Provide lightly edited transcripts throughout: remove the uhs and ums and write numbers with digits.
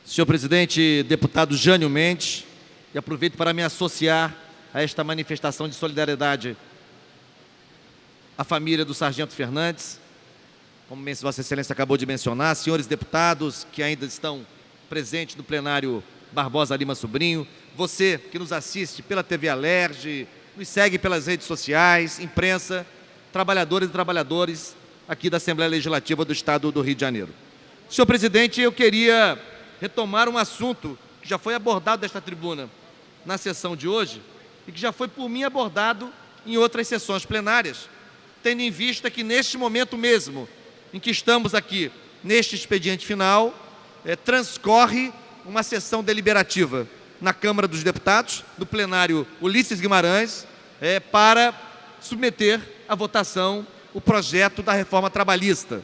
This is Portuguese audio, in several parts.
Senhor presidente, deputado Jânio Mendes, e aproveito para me associar a esta manifestação de solidariedade à família do Sargento Fernandes, como Vossa Excelência acabou de mencionar, senhores deputados que ainda estão presentes no plenário Barbosa Lima Sobrinho, você que nos assiste pela TV Alerj, nos segue pelas redes sociais, imprensa, trabalhadores e trabalhadores aqui da Assembleia Legislativa do Estado do Rio de Janeiro. Senhor presidente, eu queria retomar um assunto que já foi abordado desta tribuna na sessão de hoje e que já foi por mim abordado em outras sessões plenárias, tendo em vista que neste momento mesmo em que estamos aqui, neste expediente final, transcorre uma sessão deliberativa na Câmara dos Deputados, do plenário Ulisses Guimarães, para submeter à votação o projeto da reforma trabalhista.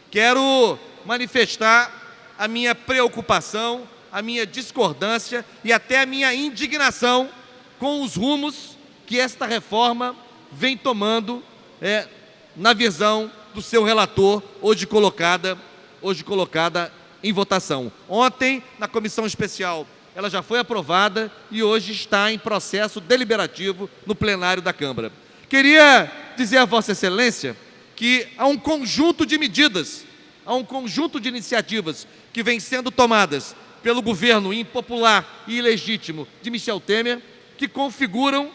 Quero manifestar a minha preocupação, a minha discordância e até a minha indignação com os rumos que esta reforma vem tomando na visão do seu relator, hoje colocada em votação. Ontem, na comissão especial, ela já foi aprovada e hoje está em processo deliberativo no plenário da Câmara. Queria dizer a Vossa Excelência que há um conjunto de medidas, há um conjunto de iniciativas que vêm sendo tomadas pelo governo impopular e ilegítimo de Michel Temer, que configuram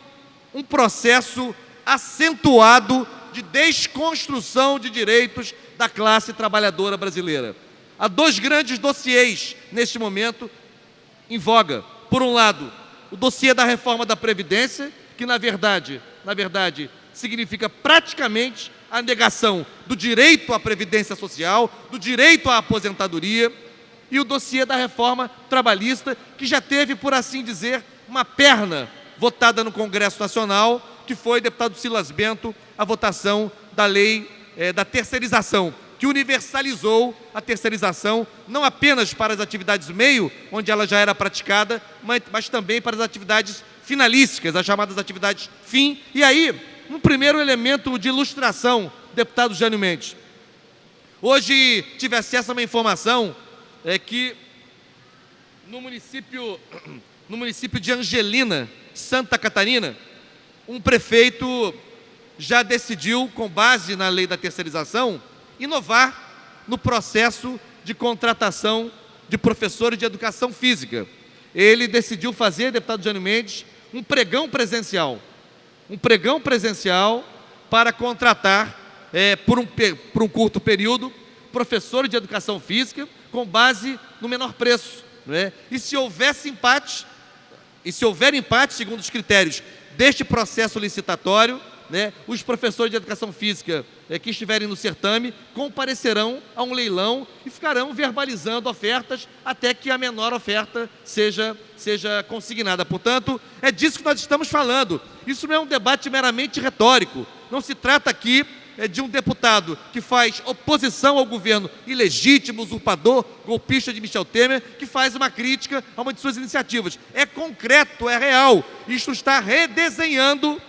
um processo acentuado de desconstrução de direitos da classe trabalhadora brasileira. Há dois grandes dossiês, neste momento, em voga. Por um lado, o dossiê da reforma da Previdência, que, na verdade, significa praticamente a negação do direito à previdência social, do direito à aposentadoria, e o dossiê da reforma trabalhista, que já teve, por assim dizer, uma perna votada no Congresso Nacional, que foi, deputado Silas Bento, a votação da lei da terceirização, que universalizou a terceirização, não apenas para as atividades meio, onde ela já era praticada, mas também para as atividades finalísticas, as chamadas atividades fim. E aí, um primeiro elemento de ilustração, deputado Jânio Mendes. Hoje tive acesso a uma informação que no município de Angelina, Santa Catarina, um prefeito já decidiu, com base na lei da terceirização, inovar no processo de contratação de professores de educação física. Ele decidiu fazer, deputado Jânio Mendes, um pregão presencial para contratar, por um curto período, professores de educação física com base no menor preço, não é? E se houver empate, segundo os critérios deste processo licitatório, né, os professores de educação física que estiverem no certame comparecerão a um leilão e ficarão verbalizando ofertas até que a menor oferta seja consignada. Portanto, é disso que nós estamos falando. Isso não é um debate meramente retórico. Não se trata aqui de um deputado que faz oposição ao governo ilegítimo, usurpador, golpista de Michel Temer, que faz uma crítica a uma de suas iniciativas. É concreto, é real. Isto está redesenhando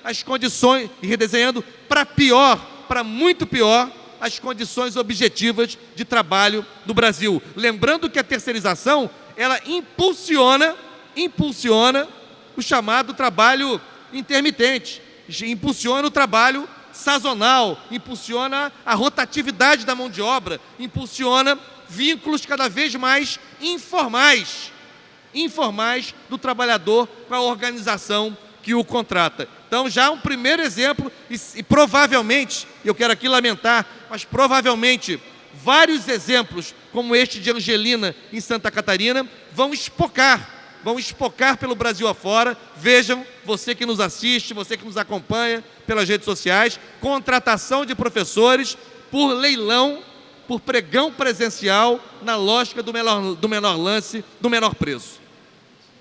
as condições, e redesenhando para pior, para muito pior, as condições objetivas de trabalho do Brasil. Lembrando que a terceirização, ela impulsiona o chamado trabalho intermitente, impulsiona o trabalho sazonal, impulsiona a rotatividade da mão de obra, impulsiona vínculos cada vez mais informais do trabalhador com a organização que o contrata. Então, já um primeiro exemplo, e provavelmente, eu quero aqui lamentar, mas provavelmente vários exemplos, como este de Angelina, em Santa Catarina, vão espocar pelo Brasil afora. Vejam, você que nos assiste, você que nos acompanha pelas redes sociais, contratação de professores por leilão, por pregão presencial, na lógica do menor lance, do menor preço.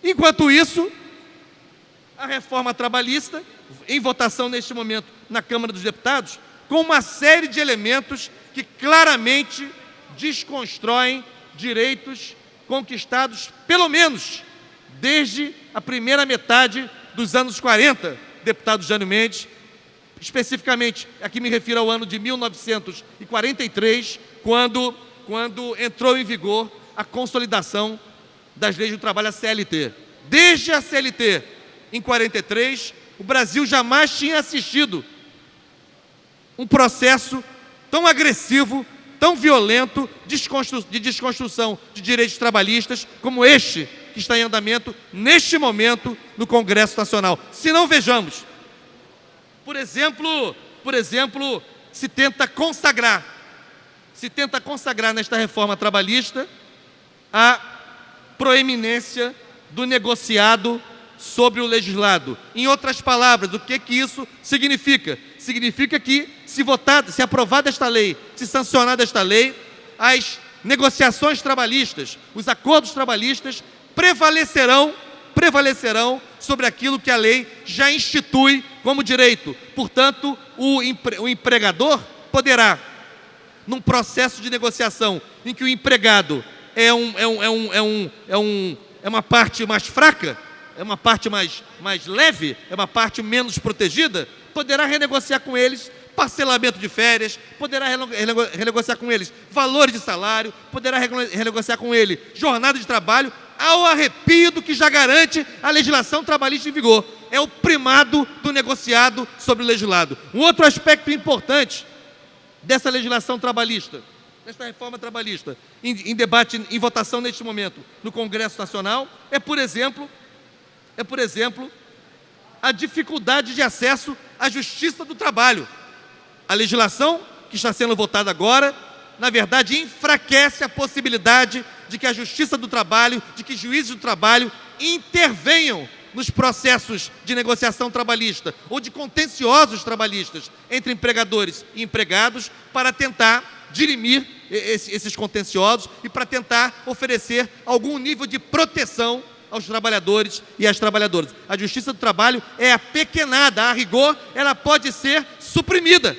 Enquanto isso, a reforma trabalhista, em votação neste momento na Câmara dos Deputados, com uma série de elementos que claramente desconstroem direitos conquistados, pelo menos, desde a primeira metade dos anos 40, deputado Jânio Mendes, especificamente, aqui me refiro ao ano de 1943, quando entrou em vigor a consolidação das leis do trabalho, a CLT. Desde a CLT, em 43, o Brasil jamais tinha assistido um processo tão agressivo, tão violento de desconstrução de direitos trabalhistas como este que está em andamento neste momento no Congresso Nacional. Se não, vejamos. Por exemplo, se tenta consagrar nesta reforma trabalhista a proeminência do negociado sobre o legislado. Em outras palavras, o que isso significa? Significa que, se aprovada esta lei, se sancionada esta lei, as negociações trabalhistas, os acordos trabalhistas prevalecerão sobre aquilo que a lei já institui como direito. Portanto, o empregador poderá, num processo de negociação em que o empregado é uma parte mais fraca, é uma parte mais leve, é uma parte menos protegida, poderá renegociar com eles parcelamento de férias, poderá renegociar com eles valores de salário, poderá renegociar com ele jornada de trabalho, ao arrepio do que já garante a legislação trabalhista em vigor. É o primado do negociado sobre o legislado. Um outro aspecto importante dessa legislação trabalhista, desta reforma trabalhista, em debate, em votação neste momento no Congresso Nacional, é, por exemplo, a dificuldade de acesso à justiça do trabalho. A legislação que está sendo votada agora, na verdade, enfraquece a possibilidade de que a justiça do trabalho, de que juízes do trabalho intervenham nos processos de negociação trabalhista ou de contenciosos trabalhistas entre empregadores e empregados para tentar dirimir esses contenciosos e para tentar oferecer algum nível de proteção aos trabalhadores e às trabalhadoras. A justiça do trabalho é apequenada, a rigor, ela pode ser suprimida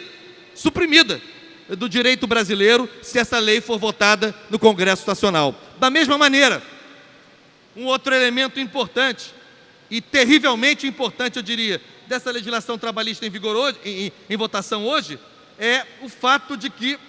do direito brasileiro se essa lei for votada no Congresso Nacional. Da mesma maneira, um outro elemento importante, e terrivelmente importante, eu diria, dessa legislação trabalhista em vigor hoje, em votação hoje, é o fato de que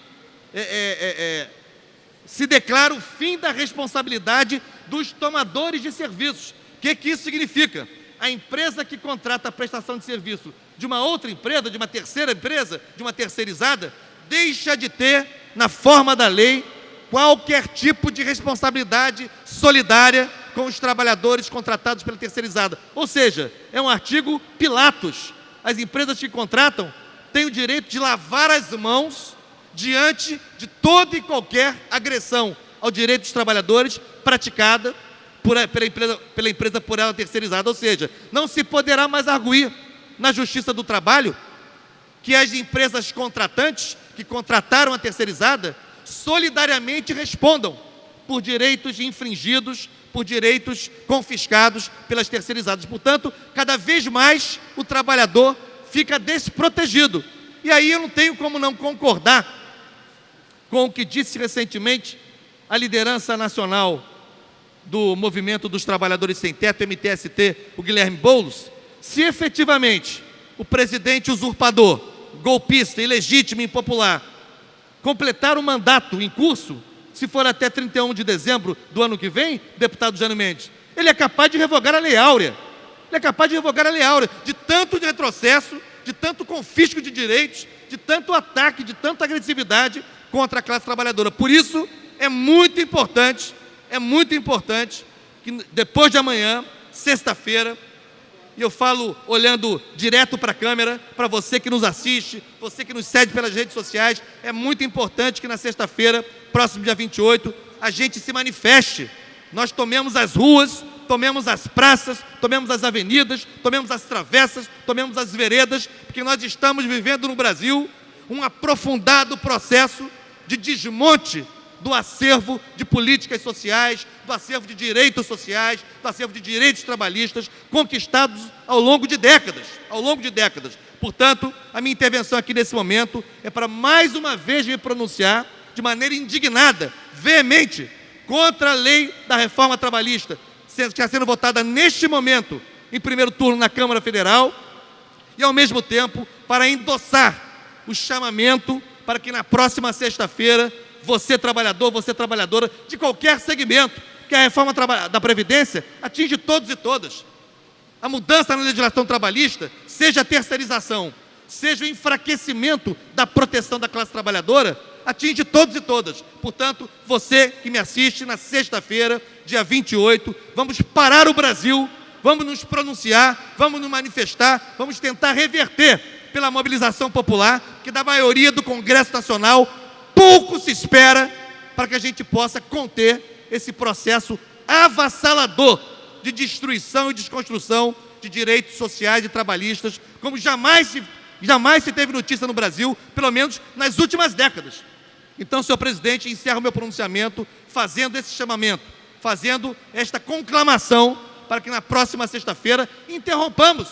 se declara o fim da responsabilidade dos tomadores de serviços. O que isso significa? A empresa que contrata a prestação de serviço de uma outra empresa, de uma terceira empresa, de uma terceirizada, deixa de ter, na forma da lei, qualquer tipo de responsabilidade solidária com os trabalhadores contratados pela terceirizada. Ou seja, é um artigo Pilatos. As empresas que contratam têm o direito de lavar as mãos diante de toda e qualquer agressão ao direito dos trabalhadores praticada pela empresa por ela terceirizada. Ou seja, não se poderá mais arguir na Justiça do Trabalho que as empresas contratantes que contrataram a terceirizada solidariamente respondam por direitos infringidos, por direitos confiscados pelas terceirizadas. Portanto, cada vez mais o trabalhador fica desprotegido. E aí eu não tenho como não concordar com o que disse recentemente a liderança nacional do Movimento dos Trabalhadores Sem Teto, MTST, o Guilherme Boulos. Se efetivamente o presidente usurpador, golpista, ilegítimo e impopular completar o mandato em curso, se for até 31 de dezembro do ano que vem, deputado Jânio Mendes, ele é capaz de revogar a Lei Áurea. Ele é capaz de revogar a Lei Áurea, de tanto retrocesso, de tanto confisco de direitos, de tanto ataque, de tanta agressividade contra a classe trabalhadora. Por isso, é muito importante que depois de amanhã, sexta-feira, e eu falo olhando direto para a câmera, para você que nos assiste, você que nos segue pelas redes sociais, é muito importante que na sexta-feira, próximo dia 28, a gente se manifeste. Nós tomemos as ruas, tomemos as praças, tomemos as avenidas, tomemos as travessas, tomemos as veredas, porque nós estamos vivendo no Brasil um aprofundado processo de desmonte do acervo de políticas sociais, do acervo de direitos sociais, do acervo de direitos trabalhistas conquistados ao longo de décadas. Portanto, a minha intervenção aqui nesse momento é para mais uma vez me pronunciar de maneira indignada, veemente, contra a lei da reforma trabalhista, que está sendo votada neste momento, em primeiro turno na Câmara Federal, e ao mesmo tempo para endossar o chamamento para que na próxima sexta-feira você trabalhadora de qualquer segmento, que a reforma da Previdência atinge todos e todas. A mudança na legislação trabalhista, seja a terceirização, seja o enfraquecimento da proteção da classe trabalhadora, atinge todos e todas. Portanto, você que me assiste na sexta-feira, dia 28, vamos parar o Brasil, vamos nos pronunciar, vamos nos manifestar, vamos tentar reverter pela mobilização popular, que da maioria do Congresso Nacional, pouco se espera para que a gente possa conter esse processo avassalador de destruição e desconstrução de direitos sociais e trabalhistas, como jamais se teve notícia no Brasil, pelo menos nas últimas décadas. Então, senhor presidente, encerro meu pronunciamento fazendo esse chamamento, fazendo esta conclamação para que na próxima sexta-feira interrompamos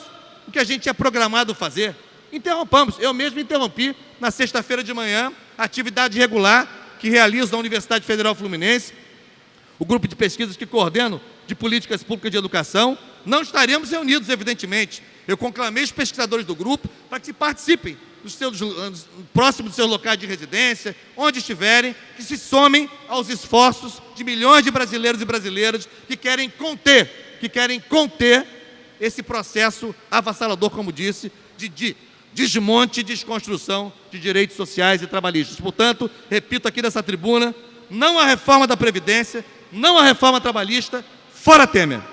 o que a gente tinha programado fazer. Interrompamos. Eu mesmo interrompi na sexta-feira de manhã a atividade regular que realizo na Universidade Federal Fluminense, o grupo de pesquisas que coordeno de políticas públicas de educação. Não estaremos reunidos, evidentemente. Eu conclamei os pesquisadores do grupo para que participem próximo dos seus locais de residência, onde estiverem, que se somem aos esforços de milhões de brasileiros e brasileiras que querem conter esse processo avassalador, como disse, de desmonte e desconstrução de direitos sociais e trabalhistas. Portanto, repito aqui nessa tribuna, não à reforma da Previdência, não à reforma trabalhista, fora Temer!